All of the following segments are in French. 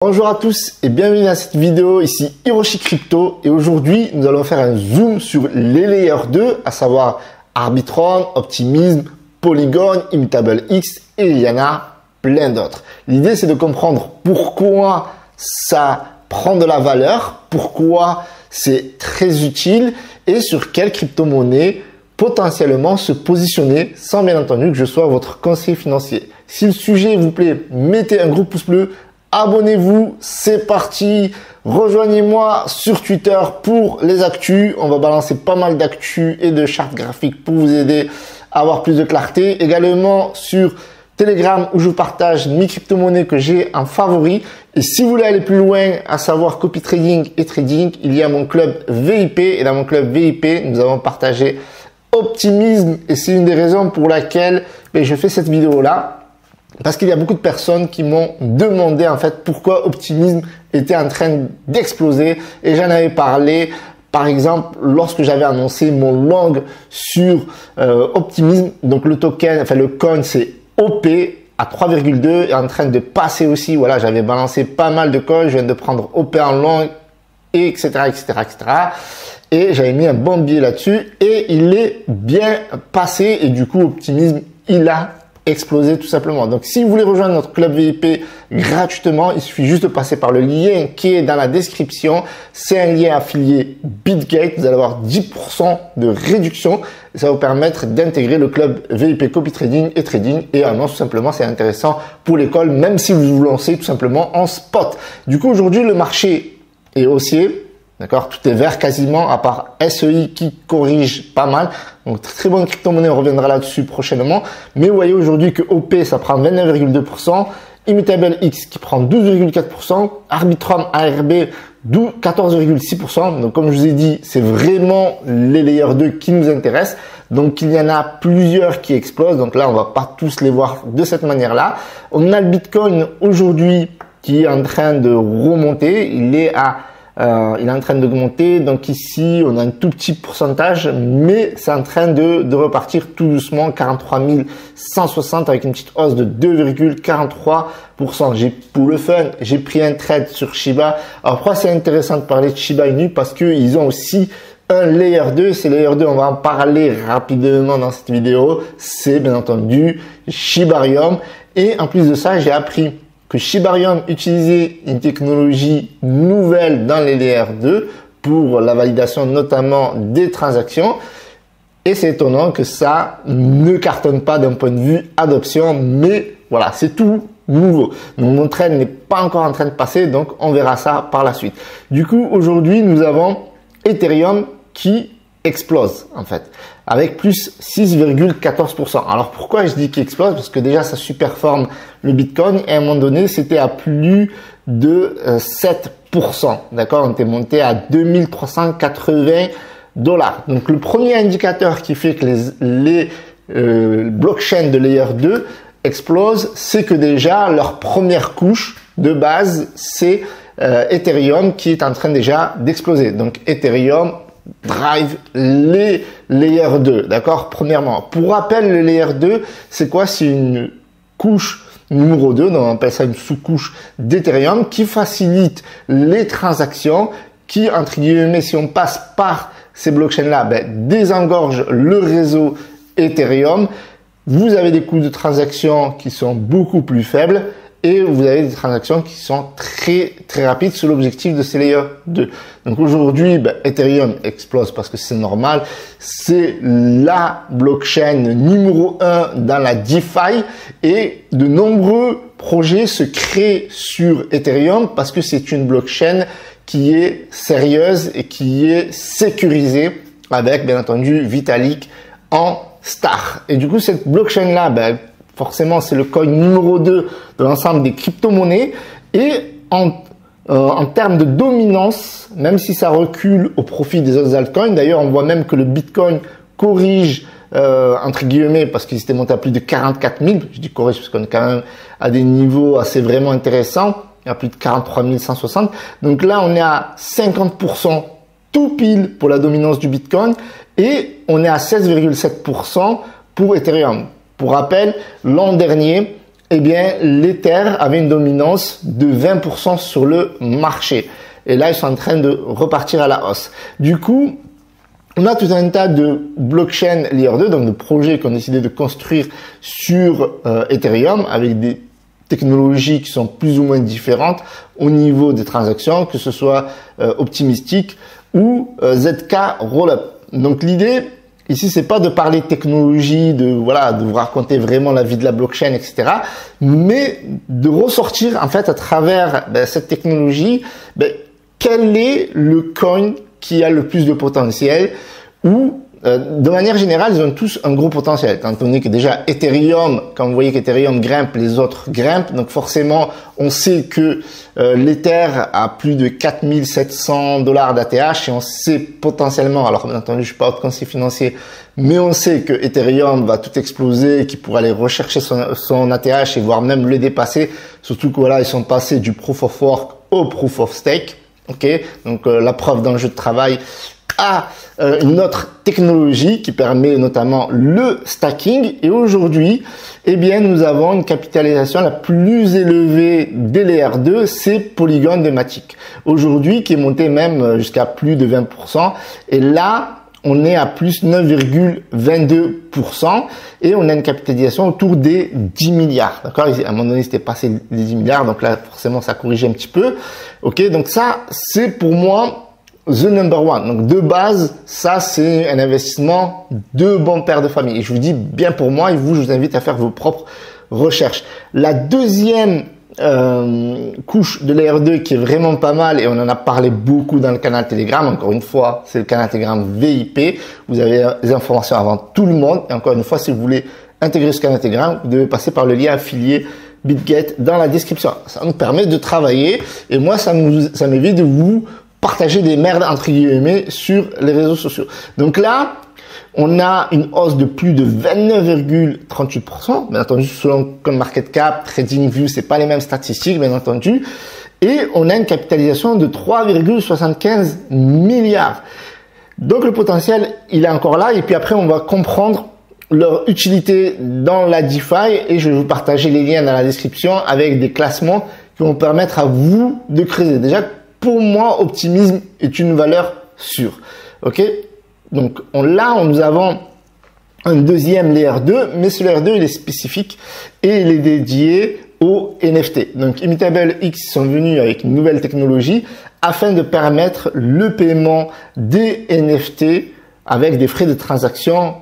Bonjour à tous et bienvenue dans cette vidéo, ici Hiroshi Crypto et aujourd'hui nous allons faire un zoom sur les layers 2, à savoir Arbitrum, Optimism, Polygon, Immutable X et il y en a plein d'autres. L'idée c'est de comprendre pourquoi ça prend de la valeur, pourquoi c'est très utile et sur quelle crypto-monnaie potentiellement se positionner sans bien entendu que je sois votre conseiller financier. Si le sujet vous plaît, mettez un gros pouce bleu. Abonnez-vous, c'est parti. Rejoignez-moi sur Twitter pour les actus. On va balancer pas mal d'actus et de chartes graphiques pour vous aider à avoir plus de clarté. Également sur Telegram où je vous partage mes crypto-monnaies que j'ai en favori. Et si vous voulez aller plus loin, à savoir copy trading et trading, il y a mon club VIP. Et dans mon club VIP, nous avons partagé Optimism. Et c'est une des raisons pour laquelle je fais cette vidéo-là. Parce qu'il y a beaucoup de personnes qui m'ont demandé en fait pourquoi Optimism était en train d'exploser et j'en avais parlé par exemple lorsque j'avais annoncé mon long sur Optimism. Donc le token, enfin le coin c'est OP à 3,2 est en train de passer aussi. Voilà, j'avais balancé pas mal de coins, je viens de prendre OP en long et etc. Et j'avais mis un bon billet là-dessus et il est bien passé et du coup Optimism il a explosé tout simplement. Donc si vous voulez rejoindre notre club VIP gratuitement, il suffit juste de passer par le lien qui est dans la description. C'est un lien affilié Bitgate. Vous allez avoir 10% de réduction. Et ça va vous permettre d'intégrer le club VIP Copy Trading et Trading. Et tout simplement, c'est intéressant pour l'école, même si vous vous lancez tout simplement en spot. Du coup, aujourd'hui, le marché est haussier. D'accord, tout est vert quasiment, à part SEI qui corrige pas mal. Donc très bonne crypto-monnaie, on reviendra là-dessus prochainement. Mais vous voyez aujourd'hui que OP ça prend 29,2%, Immutable X qui prend 12,4%, Arbitrum ARB 14,6%. Donc comme je vous ai dit, c'est vraiment les layers 2 qui nous intéressent. Donc il y en a plusieurs qui explosent. Donc là, on va pas tous les voir de cette manière-là. On a le Bitcoin aujourd'hui qui est en train de remonter. Il est en train d'augmenter, donc ici on a un tout petit pourcentage, mais c'est en train de repartir tout doucement, 43 160 avec une petite hausse de 2,43%. Pour le fun, j'ai pris un trade sur Shiba. Alors pourquoi c'est intéressant de parler de Shiba Inu? Parce qu'ils ont aussi un layer 2, c'est layer 2, on va en parler rapidement dans cette vidéo. C'est bien entendu Shibarium et en plus de ça, j'ai appris que Shibarium utilisait une technologie nouvelle dans les layers 2 pour la validation notamment des transactions. Et c'est étonnant que ça ne cartonne pas d'un point de vue adoption, mais voilà, c'est tout nouveau. Donc mon trend n'est pas encore en train de passer, donc on verra ça par la suite. Du coup, aujourd'hui, nous avons Ethereum qui explose en fait, avec plus 6,14%. Alors pourquoi je dis qu'il explose? Parce que déjà ça superforme le Bitcoin et à un moment donné c'était à plus de 7%. D'accord, on était monté à 2380 $. Donc le premier indicateur qui fait que les blockchains de layer 2 explosent, c'est que déjà leur première couche de base c'est Ethereum qui est en train déjà d'exploser. Donc Ethereum drive les layers 2, d'accord? Premièrement, pour rappel, le layer 2, c'est quoi? C'est une couche numéro 2, donc on appelle ça une sous-couche d'Ethereum qui facilite les transactions, qui, entre guillemets, si on passe par ces blockchains-là, désengorge le réseau Ethereum. Vous avez des coûts de transaction qui sont beaucoup plus faibles et vous avez des transactions qui sont très rapides sur l'objectif de ces layers 2. Donc aujourd'hui, Ethereum explose parce que c'est normal. C'est la blockchain numéro 1 dans la DeFi et de nombreux projets se créent sur Ethereum parce que c'est une blockchain qui est sérieuse et qui est sécurisée avec, bien entendu, Vitalik en star. Et du coup, cette blockchain-là, forcément, c'est le coin numéro 2 de l'ensemble des crypto-monnaies. Et en termes de dominance, même si ça recule au profit des autres altcoins, d'ailleurs, on voit même que le Bitcoin corrige, entre guillemets, parce qu'il s'était monté à plus de 44 000. Je dis corrige parce qu'on est quand même à des niveaux assez vraiment intéressants, à plus de 43 160. Donc là, on est à 50% tout pile pour la dominance du Bitcoin et on est à 16,7% pour Ethereum. Pour rappel, l'an dernier, eh bien, l'Ether avait une dominance de 20% sur le marché. Et là, ils sont en train de repartir à la hausse. Du coup, on a tout un tas de blockchain layer 2, donc de projets qui ont décidé de construire sur Ethereum avec des technologies qui sont plus ou moins différentes au niveau des transactions, que ce soit Optimistic ou ZK Rollup. Donc l'idée ici, c'est pas de parler technologie, de vous raconter vraiment la vie de la blockchain, etc., mais de ressortir en fait à travers cette technologie, quel est le coin qui a le plus de potentiel ou de manière générale, ils ont tous un gros potentiel. Étant donné que déjà Ethereum, quand vous voyez qu'Ethereum grimpe, les autres grimpent. Donc forcément, on sait que l'Ether a plus de 4700 $ d'ATH et on sait potentiellement, alors bien entendu, je suis pas conseiller financier, mais on sait que Ethereum va tout exploser et qu'il pourra aller rechercher son ATH et voire même le dépasser. Surtout que voilà, ils sont passés du Proof of Work au Proof of Stake. Ok, donc la preuve dans le jeu de travail à une autre technologie qui permet notamment le stacking. Et aujourd'hui, eh bien, nous avons une capitalisation la plus élevée des Layer 2, c'est Polygon de Matic. Aujourd'hui, qui est monté même jusqu'à plus de 20%. Et là, on est à plus 9,22% et on a une capitalisation autour des 10 milliards. D'accord? À un moment donné, c'était passé les 10 milliards. Donc là, forcément, ça a corrigé un petit peu. Ok. Donc ça, c'est pour moi the number one. Donc de base, ça, c'est un investissement de bon père de famille. Et je vous dis bien pour moi et vous, je vous invite à faire vos propres recherches. La deuxième couche de Layer 2 qui est vraiment pas mal et on en a parlé beaucoup dans le canal Telegram. Encore une fois, c'est le canal Telegram VIP. Vous avez les informations avant tout le monde. Et encore une fois, si vous voulez intégrer ce canal Telegram, vous devez passer par le lien affilié BitGet dans la description. Ça nous permet de travailler et moi, ça m'évite de vous partager des merdes entre guillemets sur les réseaux sociaux. Donc là, on a une hausse de plus de 29,38%. Bien entendu, selon CoinMarketCap, TradingView, c'est pas les mêmes statistiques, bien entendu. Et on a une capitalisation de 3,75 milliards. Donc le potentiel, il est encore là. Et puis après, on va comprendre leur utilité dans la DeFi. Et je vais vous partager les liens dans la description avec des classements qui vont permettre à vous de creuser. Déjà, pour moi, optimisme est une valeur sûre. Ok? Donc nous avons un deuxième Layer 2, mais ce Layer 2 il est spécifique et il est dédié aux NFT. Donc Immutable X sont venus avec une nouvelle technologie afin de permettre le paiement des NFT avec des frais de transaction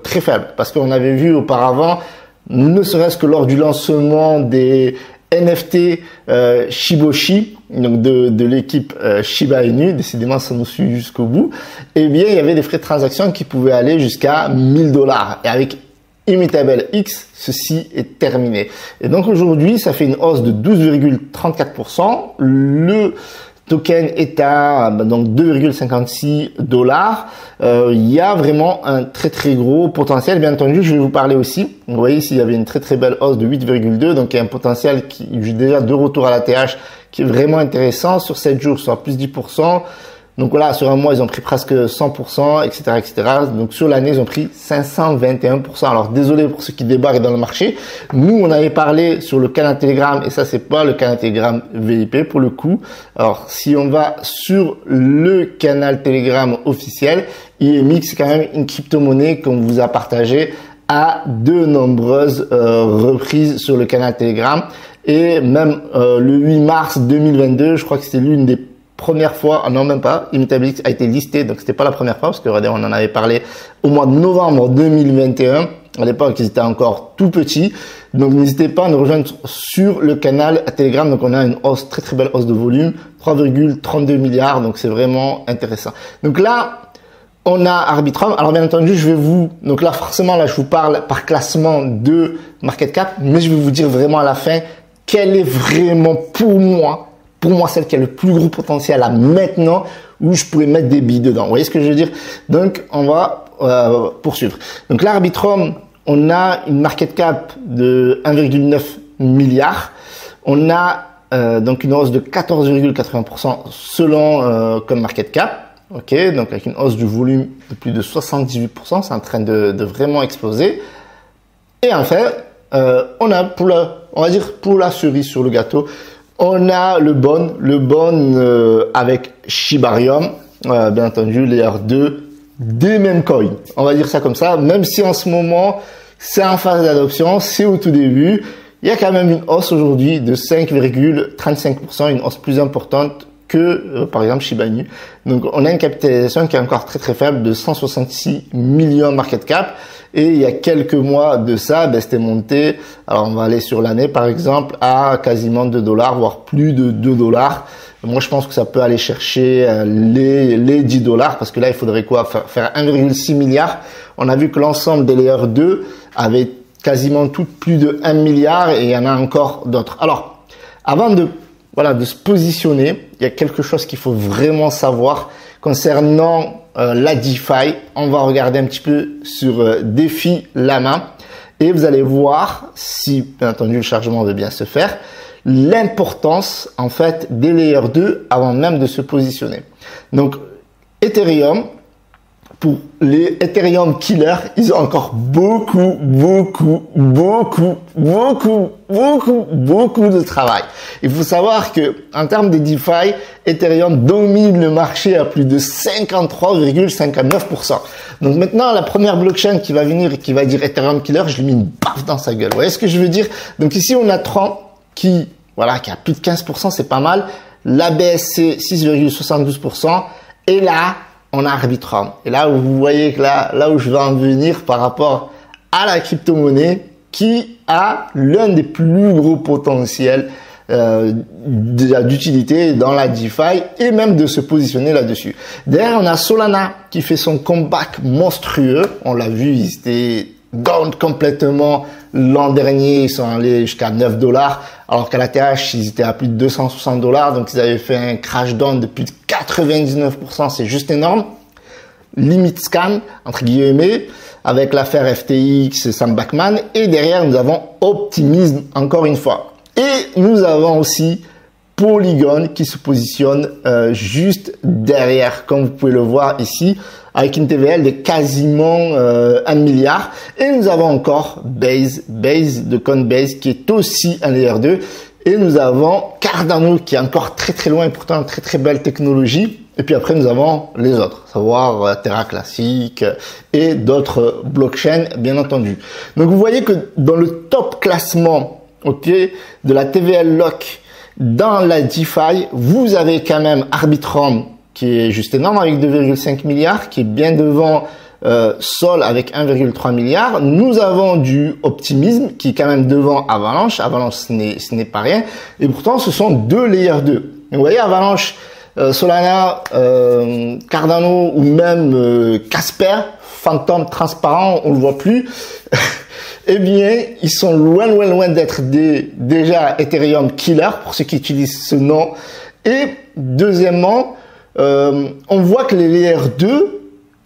très faibles. Parce qu'on avait vu auparavant, ne serait-ce que lors du lancement des NFT Shiboshi, donc de l'équipe Shiba Inu, décidément ça nous suit jusqu'au bout, eh bien il y avait des frais de transaction qui pouvaient aller jusqu'à 1000 $. Et avec Immutable X, ceci est terminé. Et donc aujourd'hui, ça fait une hausse de 12,34%. Le token est à donc 2,56 $. Il y a vraiment un très très gros potentiel. Bien entendu, je vais vous parler aussi. Vous voyez ici, il y avait une très très belle hausse de 8,2. Donc il y a un potentiel qui déjà de retour à la TH qui est vraiment intéressant. Sur 7 jours, soit plus 10%. Donc voilà, sur un mois, ils ont pris presque 100%, etc., etc. Donc sur l'année, ils ont pris 521%. Alors désolé pour ceux qui débarquent dans le marché. Nous, on avait parlé sur le canal Telegram, et ça, c'est pas le canal Telegram VIP pour le coup. Alors si on va sur le canal Telegram officiel, IMX, c'est quand même une crypto-monnaie qu'on vous a partagé à de nombreuses reprises sur le canal Telegram. Et même le 8 mars 2022, je crois que c'était l'une des première fois, non même pas, Immutable X a été listé, donc c'était pas la première fois parce que regardez, on en avait parlé au mois de novembre 2021. À l'époque, ils étaient encore tout petits. Donc n'hésitez pas à nous rejoindre sur le canal Telegram. Donc on a une hausse, très très belle hausse de volume, 3,32 milliards. Donc c'est vraiment intéressant. Donc là, on a Arbitrum. Alors bien entendu, donc là forcément là je vous parle par classement de market cap, mais je vais vous dire vraiment à la fin quelle est vraiment pour moi celle qui a le plus gros potentiel à maintenant où je pourrais mettre des billes dedans. Vous voyez ce que je veux dire? Donc, on va poursuivre. Donc là, Arbitrum, on a une market cap de 1,9 milliard. On a donc une hausse de 14,80% selon comme market cap. Ok, donc avec une hausse du volume de plus de 78%, c'est en train de vraiment exploser. Et enfin, on a on va dire pour la cerise sur le gâteau, on a le Bond avec Shibarium, bien entendu layer 2 des mêmes coins. On va dire ça comme ça, même si en ce moment c'est en phase d'adoption, c'est au tout début, il y a quand même une hausse aujourd'hui de 5,35%, une hausse plus importante que par exemple Shiba Inu. Donc on a une capitalisation qui est encore très très faible de 166 millions market cap, et il y a quelques mois de ça, c'était monté, alors on va aller sur l'année par exemple, à quasiment 2 $, voire plus de 2 $. Moi je pense que ça peut aller chercher les 10 $, parce que là il faudrait quoi, faire 1,6 milliard. On a vu que l'ensemble des layers 2 avaient quasiment toutes plus de 1 milliard, et il y en a encore d'autres. Alors avant de se positionner, il y a quelque chose qu'il faut vraiment savoir concernant la DeFi. On va regarder un petit peu sur Défi Lama, et vous allez voir, si bien entendu le chargement veut bien se faire, l'importance en fait des layers 2 avant même de se positionner. Donc Ethereum, pour les Ethereum killers, ils ont encore beaucoup de travail. Il faut savoir que en termes de DeFi, Ethereum domine le marché à plus de 53,59%. Donc maintenant, la première blockchain qui va venir et qui va dire Ethereum killer, je lui mets une baffe dans sa gueule. Vous voyez ce que je veux dire? Donc ici, on a Tron qui a plus de 15%, c'est pas mal. La BSC 6,72%, et là on a Arbitrum. Et là, vous voyez que là où je vais en venir par rapport à la crypto-monnaie qui a l'un des plus gros potentiels d'utilité dans la DeFi et même de se positionner là-dessus. Derrière, on a Solana qui fait son comeback monstrueux. On l'a vu, ils étaient down complètement l'an dernier. Ils sont allés jusqu'à 9 $, alors qu'à la TH, ils étaient à plus de 260 $. Donc, ils avaient fait un crash down de plus de 99%. C'est juste énorme. Limit scan, entre guillemets, avec l'affaire FTX, Sam Bankman. Et derrière, nous avons Optimism, encore une fois. Et nous avons aussi Polygon qui se positionne juste derrière, comme vous pouvez le voir ici, avec une TVL de quasiment 1 milliard. Et nous avons encore Base de Coinbase qui est aussi un layer 2. Et nous avons Cardano qui est encore très très loin et pourtant une très très belle technologie. Et puis après nous avons les autres, à savoir Terra Classic et d'autres blockchains bien entendu. Donc vous voyez que dans le top classement de la TVL Lock dans la DeFi, vous avez quand même Arbitrum qui est juste énorme avec 2,5 milliards, qui est bien devant Sol avec 1,3 milliard. Nous avons du Optimism qui est quand même devant Avalanche. Avalanche, ce n'est pas rien. Et pourtant, ce sont deux layers 2. Donc, vous voyez, Avalanche, Solana, Cardano ou même Casper, fantôme transparent, on le voit plus. Eh bien, ils sont loin d'être déjà Ethereum killer pour ceux qui utilisent ce nom. Et deuxièmement, on voit que les layers 2,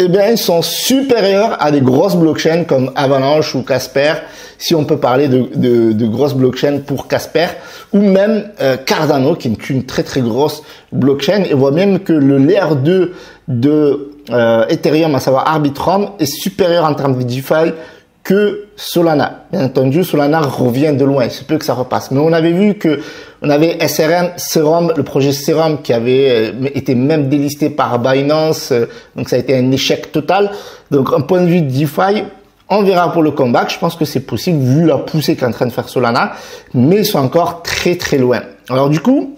eh bien, ils sont supérieurs à des grosses blockchains comme Avalanche ou Casper, si on peut parler de grosses blockchains pour Casper, ou même Cardano, qui est une très très grosse blockchain. Et on voit même que le layer 2 de Ethereum, à savoir Arbitrum, est supérieur en termes de DeFi que Solana. Bien entendu, Solana revient de loin, c'est peu que ça repasse. Mais on avait vu que on avait Serum, le projet Serum qui avait été même délisté par Binance, donc ça a été un échec total. Donc, un point de vue de DeFi, on verra pour le comeback. Je pense que c'est possible vu la poussée qu'est en train de faire Solana, mais ils sont encore très très loin. Alors du coup,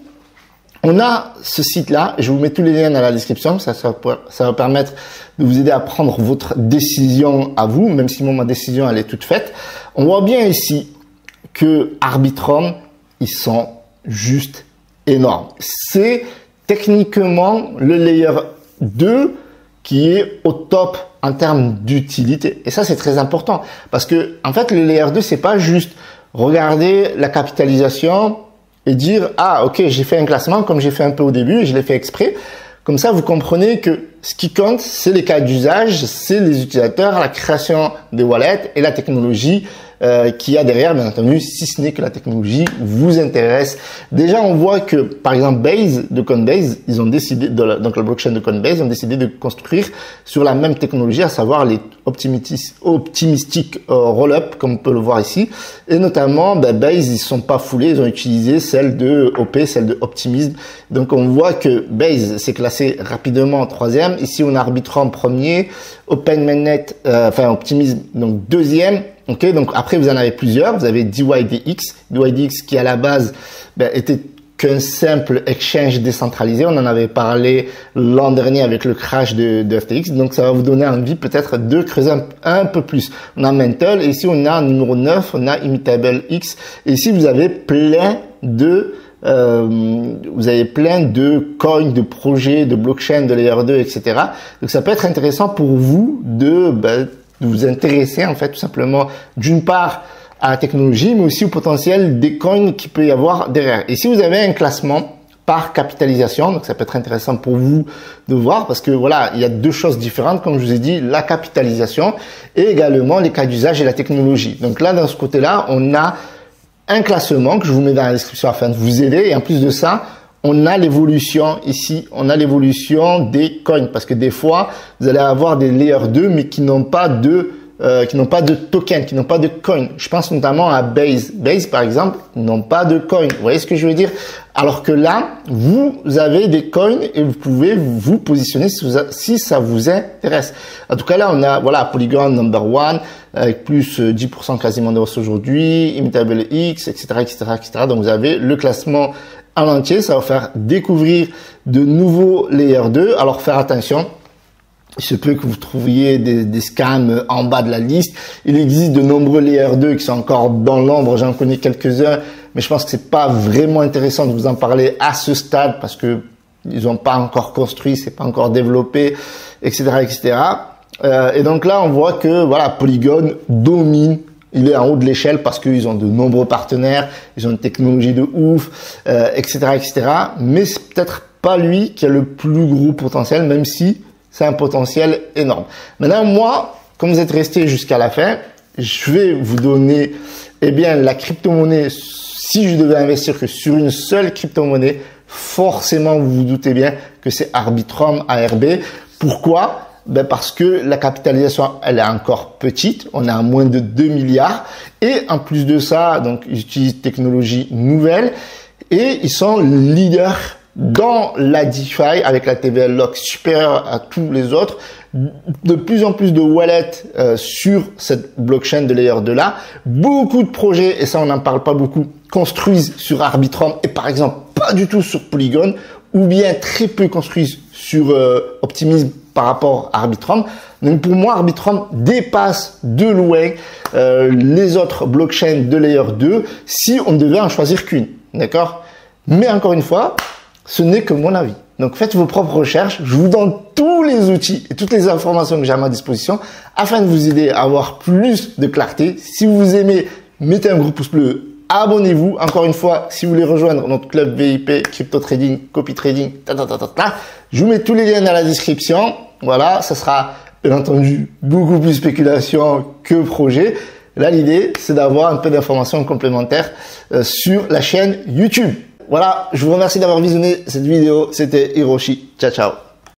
on a ce site-là, je vous mets tous les liens dans la description, ça va permettre de vous aider à prendre votre décision à vous, même si moi, ma décision, elle est toute faite. On voit bien ici que Arbitrum, ils sont juste énormes. C'est techniquement le layer 2 qui est au top en termes d'utilité. Et ça, c'est très important parce que, en fait, le layer 2, c'est pas juste regarder la capitalisation et dire, ah, ok, j'ai fait un classement comme j'ai fait un peu au début et je l'ai fait exprès. Comme ça, vous comprenez que ce qui compte, c'est les cas d'usage, c'est les utilisateurs, la création des wallets et la technologie qu'il y a derrière, bien entendu, si ce n'est que la technologie vous intéresse. Déjà, on voit que, par exemple, Base de Coinbase, ils ont décidé, donc la blockchain de Coinbase, ont décidé de construire sur la même technologie, à savoir les optimistic roll-up, comme on peut le voir ici. Et notamment, Base, ils sont pas foulés, ils ont utilisé celle de OP, celle de Optimism. Donc, on voit que Base s'est classé rapidement en troisième. Ici, on a Arbitrum premier, OpenMainnet, Optimism, donc deuxième. Ok, donc après vous en avez plusieurs. Vous avez DYDX qui à la base était qu'un simple exchange décentralisé. On en avait parlé l'an dernier avec le crash de FTX. Donc ça va vous donner envie peut-être de creuser un peu plus. On a Mantle et ici on a numéro 9, on a Immutable X. Et ici vous avez plein de coins, de projets, de blockchain, de layer 2, etc. Donc ça peut être intéressant pour vous de vous intéresser en fait tout simplement d'une part à la technologie, mais aussi au potentiel des coins qu'il peut y avoir derrière. Et si vous avez un classement par capitalisation, donc ça peut être intéressant pour vous de voir parce que voilà, il y a deux choses différentes, comme je vous ai dit, la capitalisation et également les cas d'usage et la technologie. Donc là, dans ce côté-là, on a un classement que je vous mets dans la description afin de vous aider. Et en plus de ça, on a l'évolution ici, on a l'évolution des coins parce que des fois, vous allez avoir des layer 2 mais qui n'ont pas de token, qui n'ont pas de coin. Je pense notamment à Base. Base, par exemple, n'ont pas de coin. Vous voyez ce que je veux dire? Alors que là, vous avez des coins et vous pouvez vous positionner si ça vous intéresse. En tout cas, là, on a, voilà, Polygon number 1 avec plus 10% quasiment de hausse aujourd'hui, Immutable X, etc., etc., etc. Donc, vous avez le classement en entier. Ça va vous faire découvrir de nouveaux layers 2. Alors, faire attention. Il se peut que vous trouviez des scams en bas de la liste. Il existe de nombreux layers 2 qui sont encore dans l'ombre. J'en connais quelques-uns, mais je pense que c'est pas vraiment intéressant de vous en parler à ce stade parce que ils n'ont pas encore construit, c'est pas encore développé, etc., etc. Et donc là, on voit que voilà, Polygon domine. Il est en haut de l'échelle parce qu'ils ont de nombreux partenaires, ils ont une technologie de ouf, etc., etc. Mais c'est peut-être pas lui qui a le plus gros potentiel, même si c'est un potentiel énorme. Maintenant, moi, comme vous êtes resté jusqu'à la fin, je vais vous donner, la crypto-monnaie. Si je devais investir que sur une seule crypto-monnaie, forcément, vous vous doutez bien que c'est Arbitrum ARB. Pourquoi? Parce que la capitalisation, elle est encore petite. On est à moins de 2 milliards. Et en plus de ça, donc, ils utilisent technologie nouvelle et ils sont leaders dans la DeFi avec la TVL Lock supérieure à tous les autres. De plus en plus de wallets sur cette blockchain de layer 2 là. Beaucoup de projets, et ça on n'en parle pas beaucoup, construisent sur Arbitrum et par exemple pas du tout sur Polygon ou bien très peu construisent sur Optimism par rapport à Arbitrum. Donc pour moi, Arbitrum dépasse de loin les autres blockchains de layer 2 si on devait en choisir qu'une. D'accord? Mais encore une fois, ce n'est que mon avis. Donc faites vos propres recherches. Je vous donne tous les outils et toutes les informations que j'ai à ma disposition afin de vous aider à avoir plus de clarté. Si vous aimez, mettez un gros pouce bleu. Abonnez-vous. Encore une fois, si vous voulez rejoindre notre club VIP, crypto trading, copy trading, je vous mets tous les liens dans la description. Voilà, ça sera bien entendu beaucoup plus spéculation que projet. Là, l'idée, c'est d'avoir un peu d'informations complémentaires sur la chaîne YouTube. Voilà, je vous remercie d'avoir visionné cette vidéo. C'était Hiroshi. Ciao, ciao.